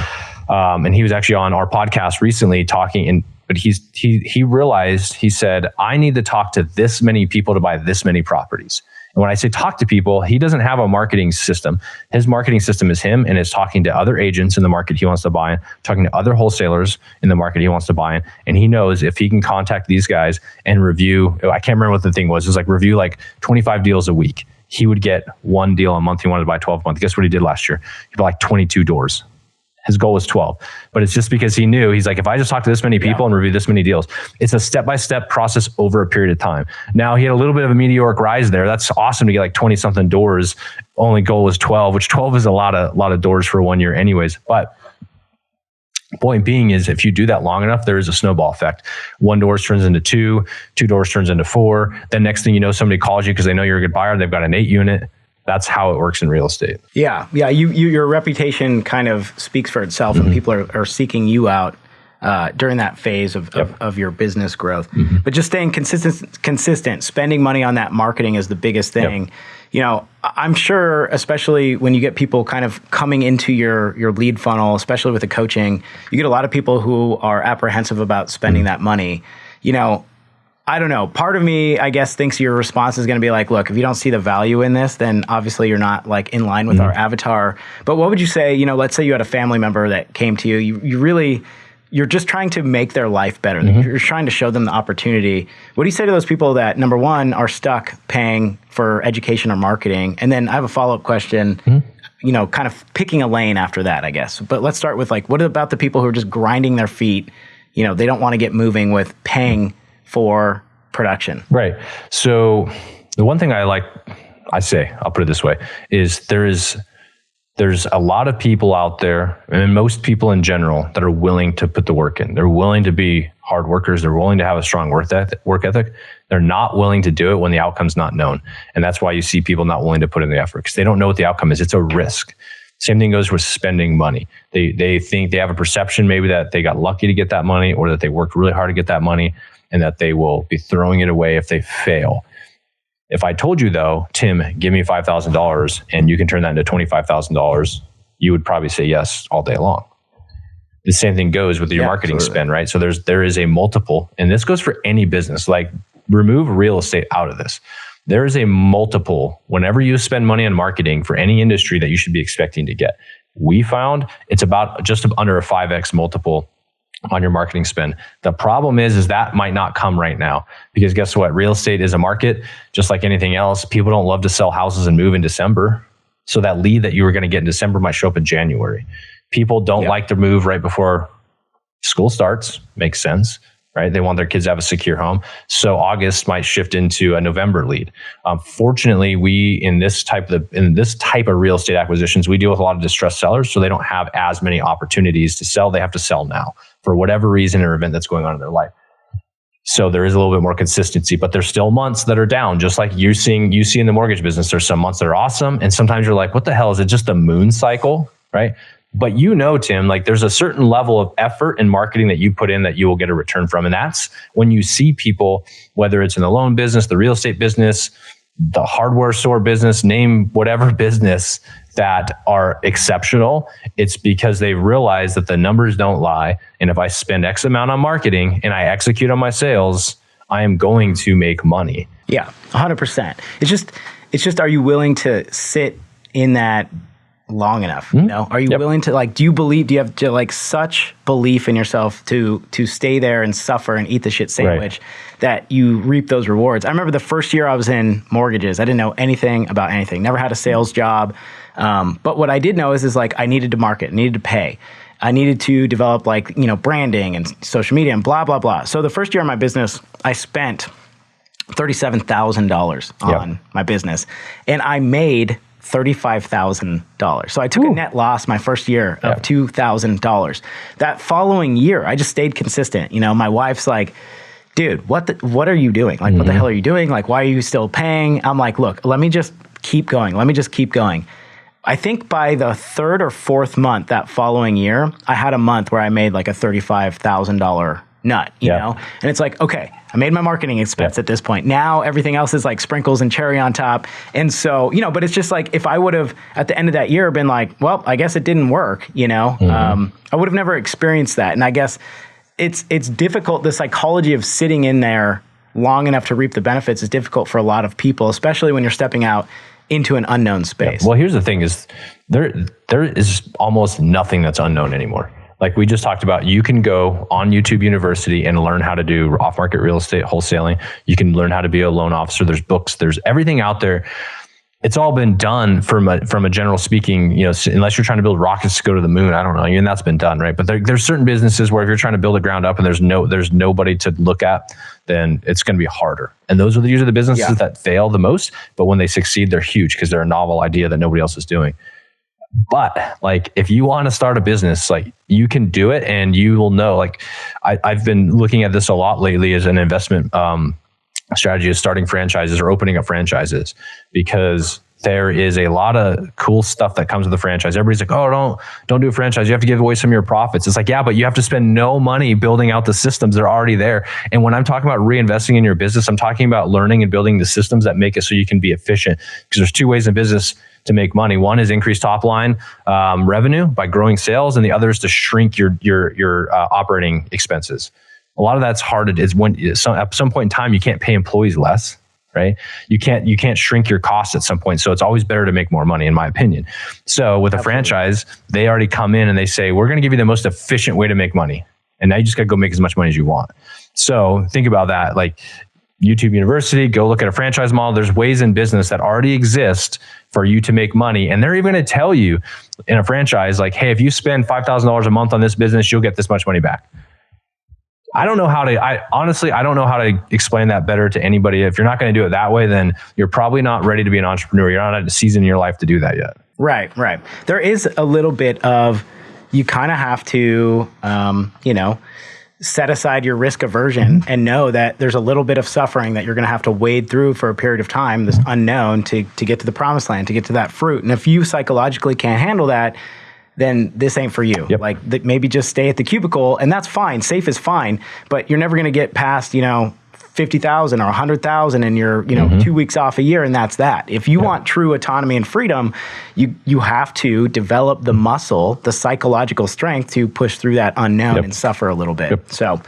A: And he was actually on our podcast recently talking, but he realized, he said, I need to talk to this many people to buy this many properties. And when I say talk to people, he doesn't have a marketing system. His marketing system is him and is talking to other agents in the market he wants to buy in, talking to other wholesalers in the market he wants to buy in. And he knows if he can contact these guys and review, I can't remember what the thing was. It was like review like 25 deals a week. He would get one deal a month. He wanted to buy 12 a month. Guess what he did last year? He bought like 22 doors. His goal was 12, but it's just because he knew, he's like, if I just talk to this many people and review this many deals, it's a step-by-step process over a period of time. Now he had a little bit of a meteoric rise there. That's awesome to get like 20 something doors. Only goal was 12, which 12 is a lot of doors for 1 year anyways. But point being is if you do that long enough, there is a snowball effect. 1 door turns into 2 doors turns into 4. Then next thing you know, somebody calls you because they know you're a good buyer. They've got an 8 unit. That's how it works in real estate. Yeah. Your reputation kind of speaks for itself, and people are seeking you out during that phase of your business growth. But just staying consistent, spending money on that marketing is the biggest thing. You know, I'm sure, especially when you get people kind of coming into your lead funnel, especially with the coaching, you get a lot of people who are apprehensive about spending that money. You know, I don't know. Part of me, I guess, thinks your response is going to be like, look, if you don't see the value in this, then obviously you're not like in line with our avatar. But what would you say, you know, let's say you had a family member that came to you, you're just trying to make their life better. You're trying to show them the opportunity. What do you say to those people that, number one, are stuck paying for education or marketing? And then I have a follow-up question, you know, kind of picking a lane after that, I guess. But let's start with like, what about the people who are just grinding their feet? You know, they don't want to get moving with paying for
B: production.
A: Right. So the one thing I'll put it this way, is there's a lot of people out there, and most people in general, that are willing to put the work in. They're willing to be hard workers. They're willing to have a strong work ethic. They're not willing to do it when the outcome's not known. And that's why you see people not willing to put in the effort, because they don't know what the outcome is. It's a risk. Same thing goes with spending money. They think they have a perception maybe that they got lucky to get that money, or that they worked really hard to get that money, and that they will be throwing it away if they fail. If I told you though, Tim, give me $5,000 and you can turn that into $25,000, you would probably say yes all day long. The same thing goes with your marketing spend, right? So there is a multiple, and this goes for any business. Like, remove real estate out of this. There is a multiple whenever you spend money on marketing for any industry that you should be expecting to get. We found it's about just under a 5x multiple on your marketing spend. The problem is that might not come right now, because guess what? Real estate is a market just like anything else. People don't love to sell houses and move in December. So that lead that you were going to get in December might show up in January. People don't like to move right before school starts. Makes sense, right? They want their kids to have a secure home. So August might shift into a November lead. Fortunately, we in this type of real estate acquisitions, we deal with a lot of distressed sellers, so they don't have as many opportunities to sell. They have to sell now for whatever reason or event that's going on in their life. So there is a little bit more consistency, but there's still months that are down, just like you see in the mortgage business. There's some months that are awesome, and sometimes you're like, what the hell? Is it just a moon cycle, right? But Tim, like, there's a certain level of effort and marketing that you put in that you will get a return from. And that's when you see people, whether it's in the loan business, the real estate business, the hardware store business, name whatever business, that are exceptional. It's because they realize that the numbers don't lie. And if I spend X amount on marketing and I execute on my sales, I am going to make money.
B: Yeah, 100%. It's just, are you willing to sit in that long enough? You know, are you willing to, do you have such belief in yourself to stay there and suffer and eat the shit sandwich that you reap those rewards? I remember the first year I was in mortgages, I didn't know anything about anything, never had a sales job. But what I did know is I needed to market, needed to pay. I needed to develop branding and social media and blah, blah, blah. So the first year of my business, I spent $37,000 on my business, and I made $35,000. So I took a net loss my first year of $2,000. That following year, I just stayed consistent. My wife's like, dude, what are you doing? What the hell are you doing? Why are you still paying? I'm like, look, let me just keep going. I think by the third or fourth month that following year, I had a month where I made a $35,000 nut, you know? And it's okay, I made my marketing expense at this point. Now everything else is sprinkles and cherry on top. And so, but it's just if I would have at the end of that year been well, I guess it didn't work, I would have never experienced that. And I guess it's difficult. The psychology of sitting in there long enough to reap the benefits is difficult for a lot of people, especially when you're stepping out into an unknown space.
A: Well, here's the thing is there is almost nothing that's unknown anymore. Like we just talked about, you can go on YouTube University and learn how to do off-market real estate wholesaling. You can learn how to be a loan officer. There's books, there's everything out there. It's all been done from a general speaking, unless you're trying to build rockets to go to the moon, I don't know, and that's been done, right? But there's certain businesses where if you're trying to build a ground up and there's nobody to look at, then it's going to be harder. And those are usually the businesses that fail the most. But when they succeed, they're huge because they're a novel idea that nobody else is doing. But if you want to start a business, you can do it, and you will know. I've been looking at this a lot lately as an investment strategy, is starting franchises or opening up franchises, because there is a lot of cool stuff that comes with the franchise. Everybody's like, oh, don't do a franchise. You have to give away some of your profits. It's yeah, but you have to spend no money building out the systems that are already there. And when I'm talking about reinvesting in your business, I'm talking about learning and building the systems that make it so you can be efficient. Because there's two ways in business to make money. One is increase top line revenue by growing sales, and the other is to shrink your operating expenses. A lot of that's hard. It's when at some point in time you can't pay employees less. Right? You can't shrink your costs at some point. So it's always better to make more money, in my opinion. So with a franchise, they already come in and they say, we're going to give you the most efficient way to make money. And now you just got to go make as much money as you want. So think about that. YouTube University, go look at a franchise model. There's ways in business that already exist for you to make money. And they're even going to tell you in a franchise, hey, if you spend $5,000 a month on this business, you'll get this much money back. I don't know how to, I don't know how to explain that better to anybody. If you're not going to do it that way, then you're probably not ready to be an entrepreneur. You're not at a season in your life to do that yet.
B: Right. There is a little bit of, you kind of have to, set aside your risk aversion and know that there's a little bit of suffering that you're going to have to wade through for a period of time, this unknown, to get to the promised land, to get to that fruit. And if you psychologically can't handle that, then this ain't for you.
A: Yep.
B: Like maybe just stay at the cubicle, and that's fine. Safe is fine, but you're never going to get past, 50,000 or 100,000 and you're, 2 weeks off a year, and that's that. If you want true autonomy and freedom, you have to develop the muscle, the psychological strength to push through that unknown and suffer a little bit. So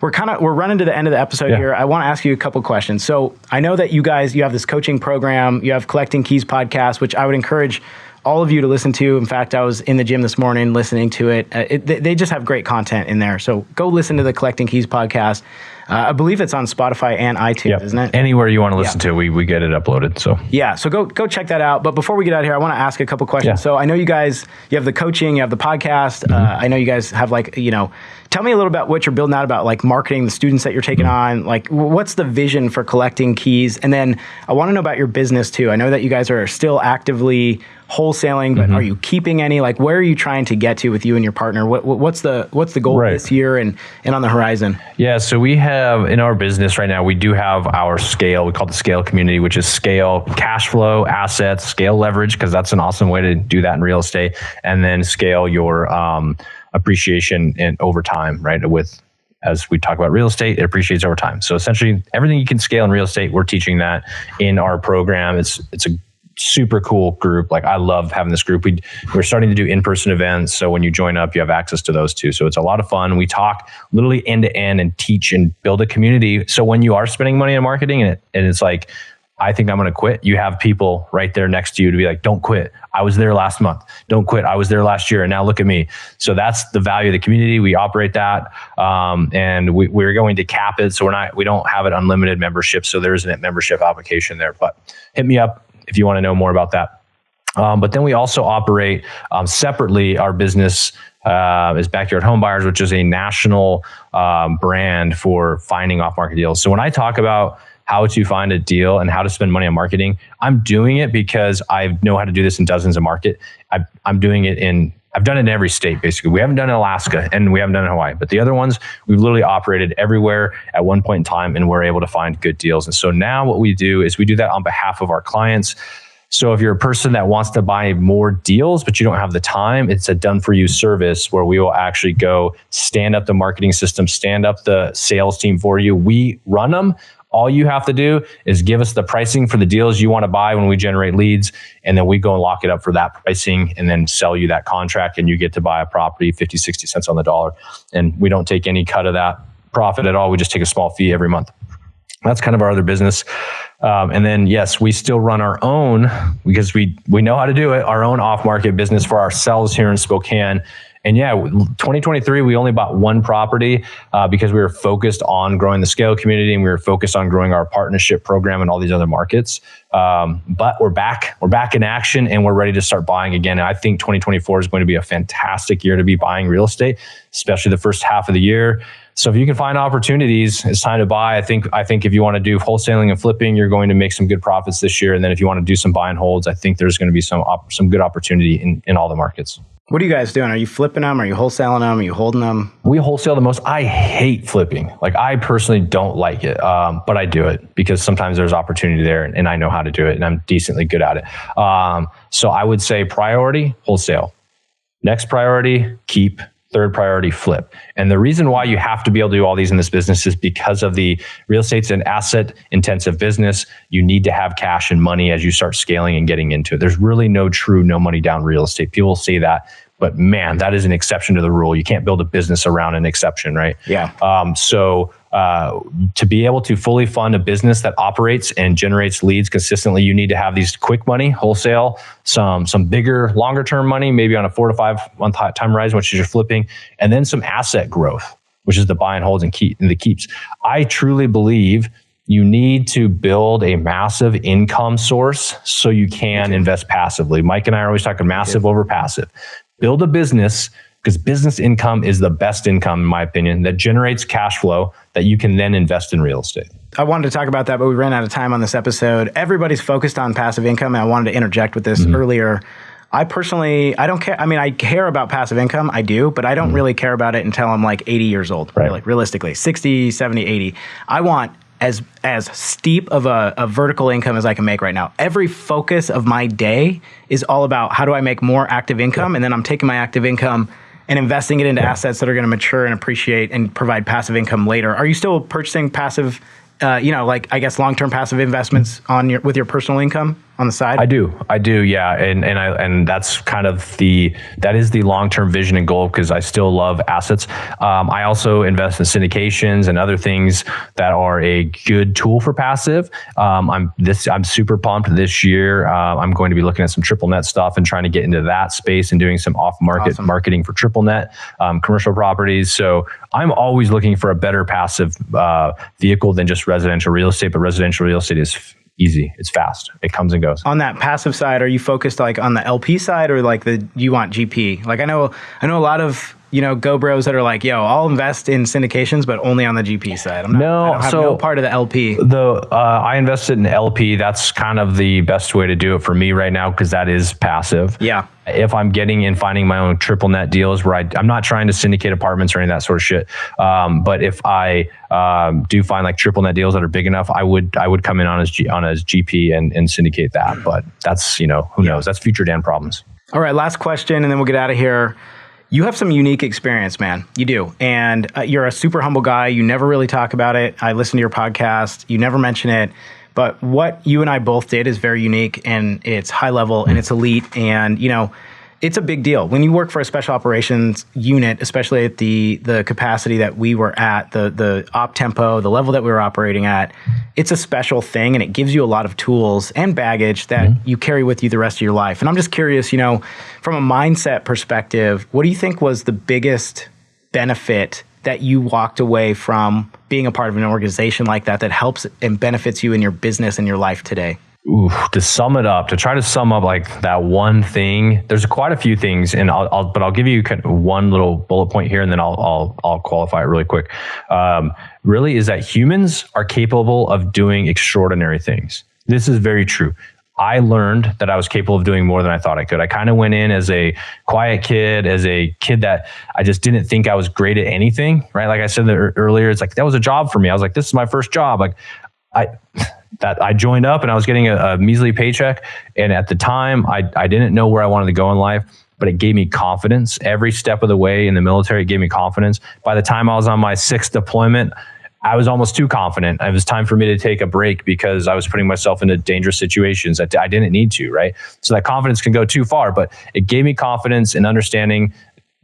B: we're running to the end of the episode here. I want to ask you a couple questions. So I know that you have this coaching program, you have Collecting Keys podcast, which I would encourage all of you to listen to. In fact, I was in the gym this morning listening to it. They just have great content in there. So go listen to the Collecting Keys podcast. I believe it's on Spotify and iTunes, isn't it?
A: Anywhere you want to listen to, we get it uploaded. So
B: so go check that out. But before we get out of here, I want to ask a couple questions. So I know you guys, you have the coaching, you have the podcast. I know you guys have tell me a little about what you're building out about, like marketing, the students that you're taking on. Like, what's the vision for Collecting Keys? And then I want to know about your business too. I know that you guys are still actively wholesaling, but are you keeping any? Like, where are you trying to get to with you and your partner? What's the goal this year and on the horizon?
A: Yeah, so we have in our business right now, we do have our scale. We call it the scale community, which is scale cash flow, assets, scale leverage, because that's an awesome way to do that in real estate, and then scale your appreciation and over time, right? As we talk about real estate, it appreciates over time. So essentially, everything you can scale in real estate, we're teaching that in our program. It's a super cool group. Like, I love having this group. We're starting to do in-person events. So when you join up, you have access to those too. So it's a lot of fun. We talk literally end to end and teach and build a community. So when you are spending money on marketing and it's like, I think I'm going to quit, you have people right there next to you to be like, don't quit. I was there last month. Don't quit. I was there last year. And now look at me. So that's the value of the community. We operate that. And we're going to cap it. So we don't have an unlimited membership. So there isn't a membership application there, but hit me up if you want to know more about that. But then we also operate separately. Our business is Backyard Home Buyers, which is a national brand for finding off-market deals. So when I talk about how to find a deal and how to spend money on marketing, I'm doing it because I know how to do this in dozens of markets. I've done it in every state, basically. We haven't done it in Alaska and we haven't done it in Hawaii, but the other ones, we've literally operated everywhere at one point in time, and we're able to find good deals. And so now what we do is we do that on behalf of our clients. So if you're a person that wants to buy more deals, but you don't have the time, it's a done for you service where we will actually go stand up the marketing system, stand up the sales team for you. We run them. All you have to do is give us the pricing for the deals you want to buy when we generate leads, and then we go and lock it up for that pricing and then sell you that contract, and you get to buy a property 50, 60 cents on the dollar. And we don't take any cut of that profit at all. We just take a small fee every month. That's kind of our other business. And then, yes, we still run our own, because we know how to do it, our own off-market business for ourselves here in Spokane. And 2023, we only bought one property because we were focused on growing the scale community, and we were focused on growing our partnership program in all these other markets. But we're back in action, and we're ready to start buying again. And I think 2024 is going to be a fantastic year to be buying real estate, especially the first half of the year. So if you can find opportunities, it's time to buy. I think if you want to do wholesaling and flipping, you're going to make some good profits this year. And then if you want to do some buy and holds, I think there's going to be some good opportunity in all the markets.
B: What are you guys doing? Are you flipping them? Are you wholesaling them? Are you holding them?
A: We wholesale the most. I hate flipping. Like, I personally don't like it, but I do it because sometimes there's opportunity there, and I know how to do it, and I'm decently good at it. So I would say priority, wholesale. Next priority, keep. Third priority, flip. And the reason why you have to be able to do all these in this business is because of the real estate's an asset intensive business. You need to have cash and money as you start scaling and getting into it. There's really no money down real estate. People say that, but man, that is an exception to the rule. You can't build a business around an exception, right? Yeah. So to be able to fully fund a business that operates and generates leads consistently, you need to have these quick money, wholesale, some bigger, longer term money, maybe on a 4 to 5 month time horizon, which is your flipping, and then some asset growth, which is the buy and holds and the keeps. I truly believe you need to build a massive income source so you can invest passively. Mike and I are always talking massive over passive. Build a business, because business income is the best income, in my opinion, that generates cash flow that you can then invest in real estate.
B: I wanted to talk about that, but we ran out of time on this episode. Everybody's focused on passive income, and I wanted to interject with this earlier. I personally, I don't care. I mean, I care about passive income. I do, but I don't really care about it until I'm like 80 years old,
A: Right.
B: really, realistically, 60, 70, 80. I want as steep of a vertical income as I can make right now. Every focus of my day is all about how do I make more active income? And then I'm taking my active income and investing it into assets that are going to mature and appreciate and provide passive income later. Are you still purchasing passive, like I guess long-term passive investments with your personal income on the side?
A: I do, yeah, and that's kind of that is the long-term vision and goal, because I still love assets. I also invest in syndications and other things that are a good tool for passive. I'm super pumped this year. I'm going to be looking at some triple net stuff and trying to get into that space and doing some off-market marketing for triple net commercial properties. So I'm always looking for a better passive vehicle than just residential real estate, but residential real estate is easy. It's fast. It comes and goes.
B: On that passive side, are you focused like on the LP side or like you want GP? Like I know a lot of, go bros that are like, yo, I'll invest in syndications, but only on the GP side. I don't have no part of the LP.
A: I invested in LP. That's kind of the best way to do it for me right now, because that is passive.
B: Yeah.
A: If I'm getting and finding my own triple net deals where I'm not trying to syndicate apartments or any of that sort of shit. But if I do find like triple net deals that are big enough, I would come in on as GP and syndicate that. But that's, who knows? That's future Dan problems.
B: All right. Last question, and then we'll get out of here. You have some unique experience, man. You do. And you're a super humble guy. You never really talk about it. I listen to your podcast. You never mention it. But what you and I both did is very unique, and it's high level and it's elite. And, it's a big deal. When you work for a special operations unit, especially at the capacity that we were at, the op tempo, the level that we were operating at, it's a special thing, and it gives you a lot of tools and baggage that you carry with you the rest of your life. And I'm just curious, from a mindset perspective, what do you think was the biggest benefit that you walked away from being a part of an organization like that helps and benefits you in your business and your life today?
A: To try to sum up like that one thing, there's quite a few things, and I'll give you kind of one little bullet point here, and then I'll qualify it really quick. Really is that humans are capable of doing extraordinary things. This is very true. I learned that I was capable of doing more than I thought I could. I kind of went in as a quiet kid, as a kid that I just didn't think I was great at anything, right? Like I said earlier, it's like, that was a job for me. I was like, this is my first job. Like I joined up and I was getting a measly paycheck. And at the time I didn't know where I wanted to go in life, but it gave me confidence. Every step of the way in the military, it gave me confidence. By the time I was on my 6th deployment, I was almost too confident. It was time for me to take a break because I was putting myself into dangerous situations that I didn't need to, right? So that confidence can go too far, but it gave me confidence in understanding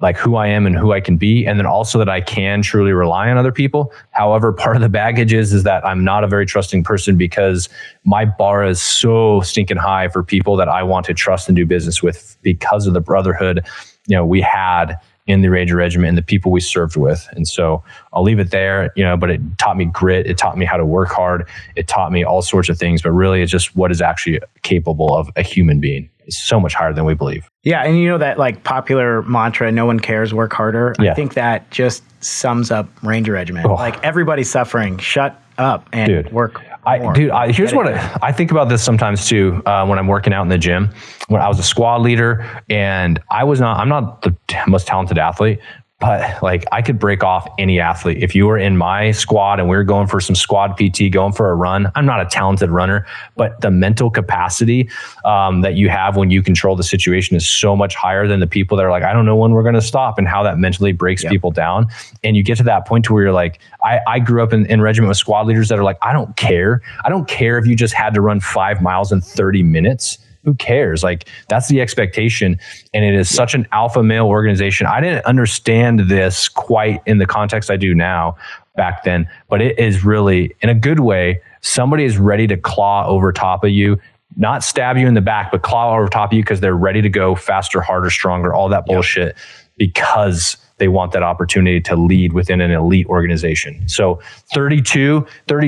A: like who I am and who I can be. And then also that I can truly rely on other people. However, part of the baggage is that I'm not a very trusting person because my bar is so stinking high for people that I want to trust and do business with because of the brotherhood, we had in the Ranger Regiment and the people we served with. And so I'll leave it there, but it taught me grit. It taught me how to work hard. It taught me all sorts of things, but really it's just what is actually capable of a human being. It's so much higher than we believe.
B: Yeah. And that like popular mantra, no one cares, work harder.
A: Yeah.
B: I think that just sums up Ranger Regiment. Oh. Like everybody's suffering, shut up and work more.
A: Here's what I think about this sometimes too. When I'm working out in the gym, when I was a squad leader and I'm not the most talented athlete, but like I could break off any athlete. If you were in my squad and we were going for some squad PT, going for a run, I'm not a talented runner, but the mental capacity that you have when you control the situation is so much higher than the people that are like, I don't know when we're going to stop, and how that mentally breaks people down. And you get to that point to where you're like, I grew up in regiment with squad leaders that are like, I don't care. I don't care if you just had to run 5 miles in 30 minutes. Who cares? Like that's the expectation. And it is such an alpha male organization. I didn't understand this quite in the context I do now back then, but it is really in a good way. Somebody is ready to claw over top of you, not stab you in the back, but claw over top of you because they're ready to go faster, harder, stronger, all that bullshit because they want that opportunity to lead within an elite organization. So 32 is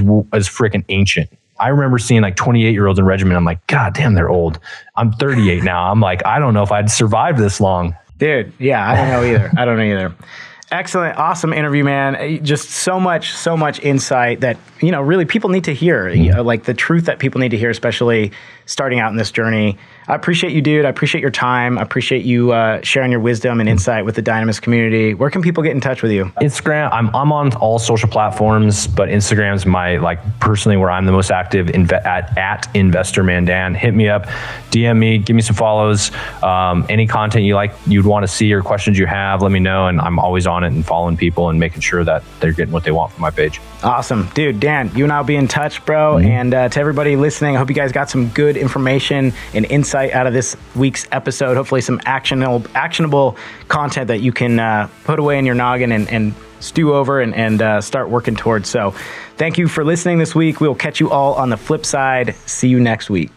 A: freaking ancient. I remember seeing like 28-year-olds in regiment. I'm like, God damn, they're old. I'm 38 now. I'm like, I don't know if I'd survive this long.
B: Dude, yeah, I don't know either. Excellent. Awesome interview, man. Just so much insight that, really people need to hear, like the truth that people need to hear, especially starting out in this journey. I appreciate you, dude. I appreciate your time. I appreciate you sharing your wisdom and insight with the Dynamis community. Where can people get in touch with you?
A: Instagram. I'm on all social platforms, but Instagram's my personally where I'm the most active. At Investor Man Dan. Hit me up, DM me, give me some follows. Any content you'd want to see or questions you have, let me know, and I'm always on it and following people and making sure that they're getting what they want from my page. Awesome,
B: dude. Dan, you and I'll be in touch, bro. And to everybody listening, I hope you guys got some good information and insight out of this week's episode. Hopefully some actionable content that you can put away in your noggin and stew over and start working towards. So thank you for listening this week. We'll catch you all on the flip side. See you next week.